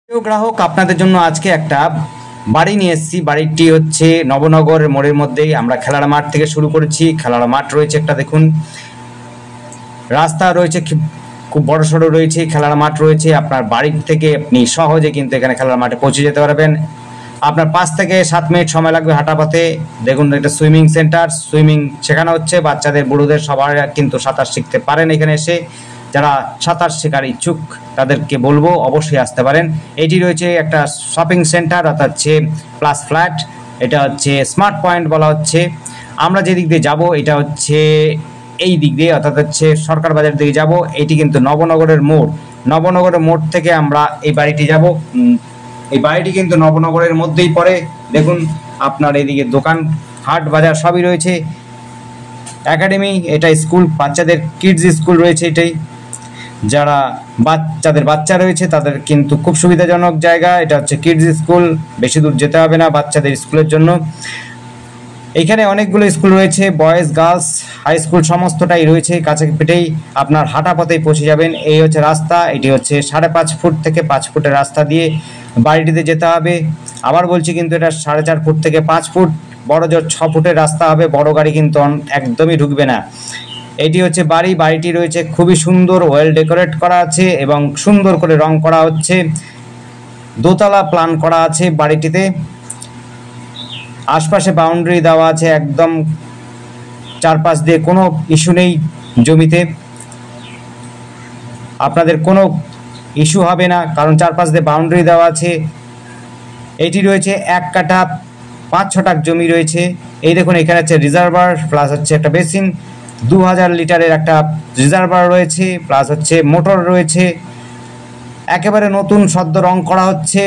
প্রিয় গ্রাহক, আপনাদের জন্য আজকে একটা বাড়ি নিয়ে এসেছি। বাড়িটি হচ্ছে নবনগর মোড়ের মধ্যেই। আমরা খেলার মাঠ থেকে শুরু করেছি। খেলার মাঠ রয়েছে একটা, দেখুন রাস্তা রয়েছে, খুব বড় সড়ো রয়েছে, খেলার মাঠ রয়েছে। আপনার বাড়ি থেকে আপনি সহজে কিন্তু এখানে খেলার মাঠে পৌঁছে যেতে পারবেন। আপনার 5 থেকে 7 মিনিট সময় লাগবে হাঁটা পথে। দেখুন একটা সুইমিং সেন্টার, সুইমিং শেখানো হচ্ছে। বাচ্চাদের বড়দের সবাই কিন্তু সাঁতার শিখতে পারেন এখানে এসে। যারা সাঁতার শেখার ইচ্ছুক তাদেরকে বলবো অবশ্যই আসতে পারেন। এটি রয়েছে একটা শপিং সেন্টার, অর্থাৎ হচ্ছে প্লাস ফ্ল্যাট। এটা হচ্ছে স্মার্ট পয়েন্ট বলা হচ্ছে। আমরা যে দিক দিয়ে যাবো এটা হচ্ছে এই দিক দিয়ে, অর্থাৎ হচ্ছে সরকার বাজার দিকে যাব। এটি কিন্তু নবনগরের মোড়। নবনগরের মোড় থেকে আমরা এই বাড়িটি যাব। এই বাড়িটি কিন্তু নবনগরের মধ্যেই পড়ে। দেখুন আপনার এদিকে দোকান, হাট, বাজার সবই রয়েছে। একাডেমি, এটা স্কুল, বাচ্চাদের কিডস স্কুল রয়েছে এটাই। যারা বাচ্চা রয়েছে তাদের কিন্তু খুব সুবিধাজনক জায়গা। এটা হচ্ছে কিডস স্কুল, বেশি দূর যেতে হবে না বাচ্চাদের স্কুলের জন্য। এখানে অনেকগুলো স্কুল রয়েছে, বয়েজ, গার্লস, হাই স্কুল সমস্তটাই রয়েছে কাছে পিঠেই। আপনার হাঁটা পথেই পৌঁছে যাবেন। এই হচ্ছে রাস্তা। এটি হচ্ছে 5.5 ফুট থেকে 5 ফুটের রাস্তা দিয়ে বাড়িটিতে যেতে হবে। আবার বলছি, কিন্তু এটা 4.5 ফুট থেকে 5 ফুট, বড় জোর 6 ফুটের রাস্তা হবে। বড় গাড়ি কিন্তু একদমই ঢুকবে না। এটি হচ্ছে বাড়ি। বাড়িটি রয়েছে খুবই সুন্দর, ওয়েল ডেকোরেট করা আছে এবং সুন্দর করে রং করা হচ্ছে। দোতলা প্ল্যান করা আছে বাড়িটিতে। আশপাশে বাউন্ডারি দেওয়া আছে, একদম চারপাশ দিয়ে কোনো ইস্যু নেই জমিতে। আপনাদের কোনো ইস্যু হবে না, কারণ চারপাশ দিয়ে বাউন্ডারি দেওয়া আছে। এটি রয়েছে 1 কাঠা 5 ছটাক জমি রয়েছে। এই দেখুন এখানে হচ্ছে রিজার্ভার, প্লাস হচ্ছে একটা বেসিন, 2000 লিটারের একটা রিজার্ভার রয়েছে, প্লাস হচ্ছে মোটর রয়েছে। একেবারে নতুন সদ্য রং করা হচ্ছে,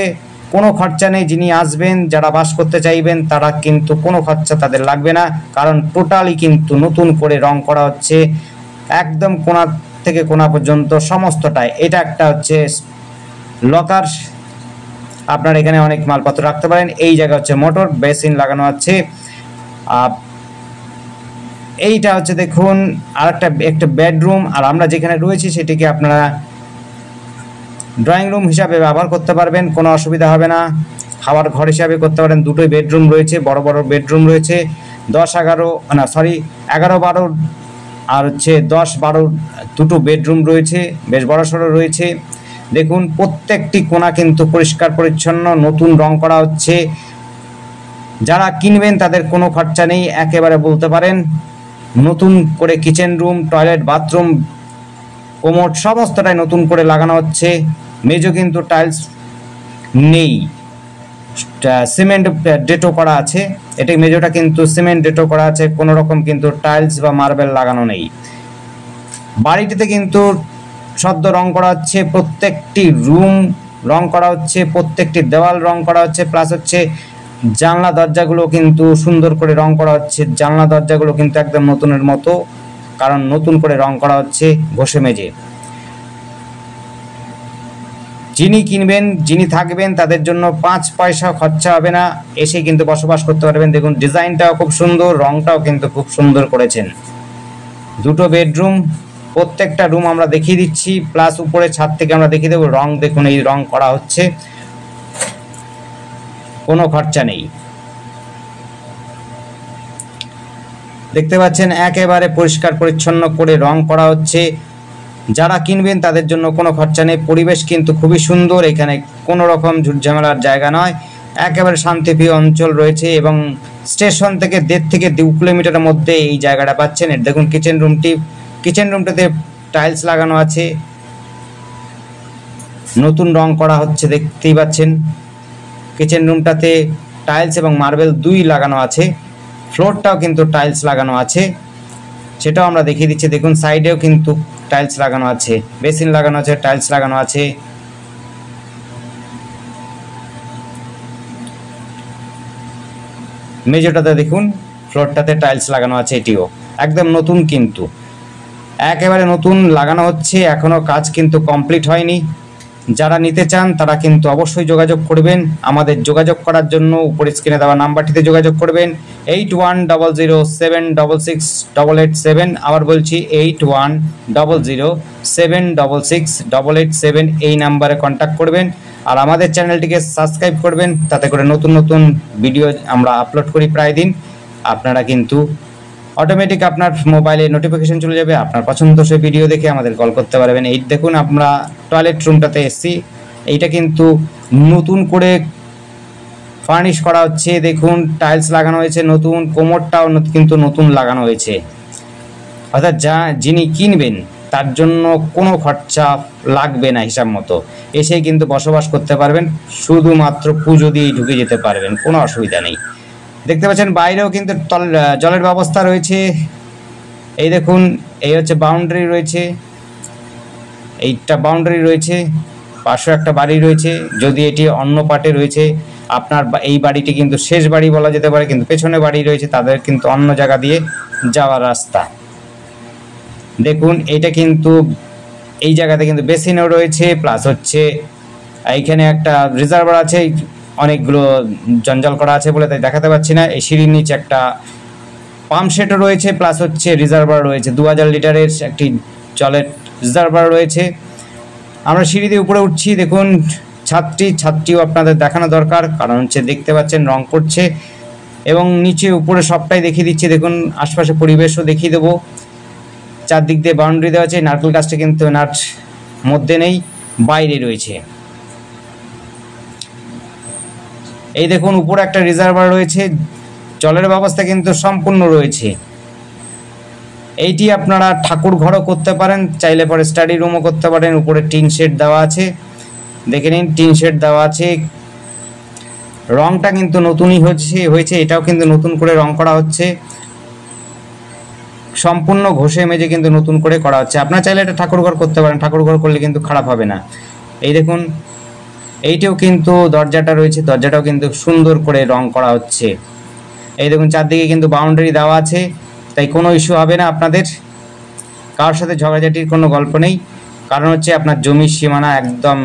কোনো খরচা নেই। যিনি আসবেন, যারা বাস করতে চাইবেন, তারা কিন্তু কোনো খরচা তাদের লাগবে না, কারণ টোটালি কিন্তু নতুন করে রং করা হচ্ছে একদম কোণা থেকে কোণা পর্যন্ত সমস্তটাই। এটা একটা হচ্ছে লকার, আপনার এখানে অনেক মালপত্র রাখতে পারেন। এই জায়গা হচ্ছে মোটর, বেসিন লাগানো আছে। এইটা হচ্ছে দেখুন আর একটা বেডরুম। আর আমরা যেখানে রয়েছি সেটিকে আপনারা ড্রয়িং রুম হিসাবে ব্যবহার করতে পারবেন, কোনো অসুবিধা হবে না। খাওয়ার ঘর হিসাবে করতে পারেন। দুটোই বেডরুম রয়েছে, বড় বড় বেডরুম রয়েছে। 11-12 আর হচ্ছে 10-12 দুটো বেডরুম রয়েছে, বেশ বড় সড়ো রয়েছে। দেখুন প্রত্যেকটি কোণা কিন্তু পরিষ্কার পরিচ্ছন্ন, নতুন রং করা হচ্ছে। যারা কিনবেন তাদের কোনো খরচা নেই, একেবারে বলতে পারেন। নতুন করে kitchen room, toilet, bathroom, commode সমস্তটাই নতুন করে লাগানো হচ্ছে। মেজো কিন্তু টাইলস নেই, সিমেন্ট ডেটো করা আছে। এটি মেজোটা কিন্তু সিমেন্ট ডেটো করা আছে, কোনো রকম কিন্তু টাইলস বা মার্বেল লাগানো নেই। বাড়িটিতে কিন্তু সদ্য রং করা হচ্ছে, প্রত্যেকটি রুম রং করা হচ্ছে, প্রত্যেকটি দেওয়াল রং করা হচ্ছে, প্লাস হচ্ছে জানলা দরজাগুলো কিন্তু সুন্দর করে রং করা হচ্ছে। জানলা দরজাগুলো কিন্তু একদম নতুনের মতো, কারণ নতুন করে রং করা হচ্ছে ঘষে মেজে। যিনি কিনবেন, যিনি থাকবেন, তাদের জন্য 5 পয়সা খরচা হবে না, এসে কিন্তু বসবাস করতে পারবেন। দেখুন ডিজাইনটাও খুব সুন্দর, রংটাও কিন্তু খুব সুন্দর করেছেন। দুটো বেডরুম, প্রত্যেকটা রুম আমরা দেখিয়ে দিচ্ছি, প্লাস উপরে ছাদ থেকে আমরা দেখিয়ে দেবো। রং দেখুন, এই রং করা হচ্ছে, কোনো খরচা নেই। দেখতে পাচ্ছেন একেবারে পরিষ্কার পরিচ্ছন্ন করে রং করা হচ্ছে। যারা কিনবেন তাদের জন্য কোনো খরচা নেই। পরিবেশ কিন্তু খুবই সুন্দর, এখানে কোনো রকম ঝুটঝামেলার জায়গা নয়, একেবারে শান্তিপ্রিয় অঞ্চল রয়েছে। এবং স্টেশন থেকে 1.5 থেকে 2 কিলোমিটারের মধ্যে এই জায়গাটা পাচ্ছেন। দেখুন কিচেন রুমটাতে টাইলস লাগানো আছে, নতুন রং করা হচ্ছে, দেখতেই পাচ্ছেন। কিচেন রুমটাতে টাইলস এবং মার্বেল 2 লাগানো আছে। ফ্লোরটাও কিন্তু টাইলস লাগানো আছে, সেটাও আমরা দেখিয়ে দিচ্ছি। দেখুন সাইডেও কিন্তু টাইলস লাগানো আছে, বেসিন লাগানো আছে, টাইলস লাগানো আছে। মেঝেটাতে দেখুন ফ্লোরটাতে টাইলস লাগানো আছে, এটিও একদম নতুন, কিন্তু একেবারে নতুন লাগানো হচ্ছে। এখনো কাজ কিন্তু কমপ্লিট হয়নি। যারা নিতে চান তারা কিন্তু অবশ্যই যোগাযোগ করবেন। আমাদের যোগাযোগ করার জন্য উপরে স্ক্রিনে দেওয়া নাম্বারটিতে যোগাযোগ করবেন, 8100766887। আবার বলছি 8100766887, এই নাম্বারে কন্ট্যাক্ট করবেন। আর আমাদের চ্যানেলটিকে সাবস্ক্রাইব করবেন, তাতে করে নতুন নতুন ভিডিও আমরা আপলোড করি প্রায় দিন। আপনারা কিন্তু অটোমেটিক আপনার মোবাইলে নোটিফিকেশন চলে যাবে, আপনার পছন্দসই ভিডিও দেখে আমাদের কল করতে পারবেন। এই দেখুন আমরা টয়লেট রুমটাতে এসেছি, এইটা কিন্তু নতুন করে ফার্নিশ করা হচ্ছে। দেখুন টাইলস লাগানো হয়েছে নতুন, কোমরটাও কিন্তু নতুন লাগানো হয়েছে। অর্থাৎ যিনি কিনবেন তার জন্য কোনো খরচা লাগবে না, হিসাব মতো এসে কিন্তু বসবাস করতে পারবেন, শুধুমাত্র পুজো দিয়ে ঢুকে যেতে পারবেন, কোনো অসুবিধা নেই। দেখতে পাচ্ছেন বাইরেও কিন্তু জলের ব্যবস্থা রয়েছে। এই দেখুন এই হচ্ছে বাউন্ডারি রয়েছে, এইটা বাউন্ডারি রয়েছে, পাশে একটা বাড়ি রয়েছে। যদি এটি অন্য পার্টে রয়েছে, আপনার এই বাড়িটি কিন্তু শেষ বাড়ি বলা যেতে পারে, কিন্তু পেছনে বাড়ি রয়েছে তাদের কিন্তু অন্য জায়গা দিয়ে যাওয়ার রাস্তা। দেখুন এটা কিন্তু এই জায়গাতে কিন্তু বেসিনও রয়েছে, প্লাস হচ্ছে এইখানে একটা রিজার্ভার আছে, অনেকগুলো জঞ্জাল করা আছে বলে তাই দেখাতে পাচ্ছি না। এই সিঁড়ির নিচে একটা পাম্প সেটও রয়েছে, প্লাস হচ্ছে রিজার্ভার রয়েছে, 2000 লিটারের একটি জলের রিজার্ভার রয়েছে। আমরা সিঁড়ি দিয়ে উপরে উঠছি। দেখুন ছাদটিও আপনাদের দেখানো দরকার, কারণ হচ্ছে দেখতে পাচ্ছেন রং করছে, এবং নিচে উপরে সবটাই দেখিয়ে দিচ্ছি। দেখুন আশপাশে পরিবেশও দেখিয়ে দেবো। চারদিক দিয়ে বাউন্ডারি দেওয়া আছে। নারকেল গাছটা কিন্তু নাট মধ্যে নেই, বাইরে রয়েছে। এই দেখুন উপরে একটা রিজার্ভার রয়েছে, জলের ব্যবস্থা কিন্তু সম্পূর্ণ রয়েছে। এইটি আপনারা ঠাকুর ঘরও করতে পারেন, চাইলে পরে স্টাডি রুমও করতে পারেন। উপরে টিন শেড দেওয়া আছে, দেখে নিন টিন শেড দেওয়া আছে। রংটা কিন্তু নতুনই হয়েছে, এটাও কিন্তু নতুন করে রং করা হচ্ছে, সম্পূর্ণ ঘষে মেজে কিন্তু নতুন করে করা হচ্ছে। আপনারা চাইলে এটা ঠাকুরঘর করতে পারেন, ঠাকুরঘর করলে কিন্তু খারাপ হবে না। এই দেখুন এইটাও কিন্তু দরজাটা রয়েছে, দরজাটাও কিন্তু সুন্দর করে রং করা হচ্ছে। এই দেখুন চারদিকে কিন্তু বাউন্ডারি দেওয়া আছে, তাই কোনো ইস্যু হবে না আপনাদের, কারোর সাথে ঝগড়াঝাটির কোনো গল্প নেই। কারণ হচ্ছে আপনার জমির সীমানা একদম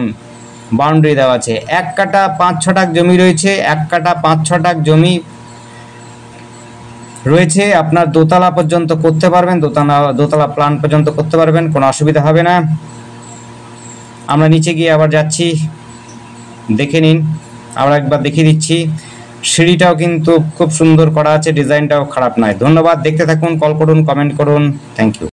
বাউন্ডারি দেওয়া আছে। 1 কাঠা 5-6 টাক জমি রয়েছে, 1 কাঠা 5-6 টাক জমি রয়েছে। আপনার দোতলা পর্যন্ত করতে পারবেন, দোতলা প্ল্যান পর্যন্ত করতে পারবেন, কোনো অসুবিধা হবে না। আমরা নিচে গিয়ে আবার যাচ্ছি, দেখে নিন, আমরা একবার দেখিয়ে দিচ্ছি। সিঁড়িটাও কিন্তু খুব সুন্দর করা আছে, ডিজাইনটাও খারাপ নয়। ধন্যবাদ, দেখতে থাকুন, কল করুন, কমেন্ট করুন, থ্যাংক ইউ।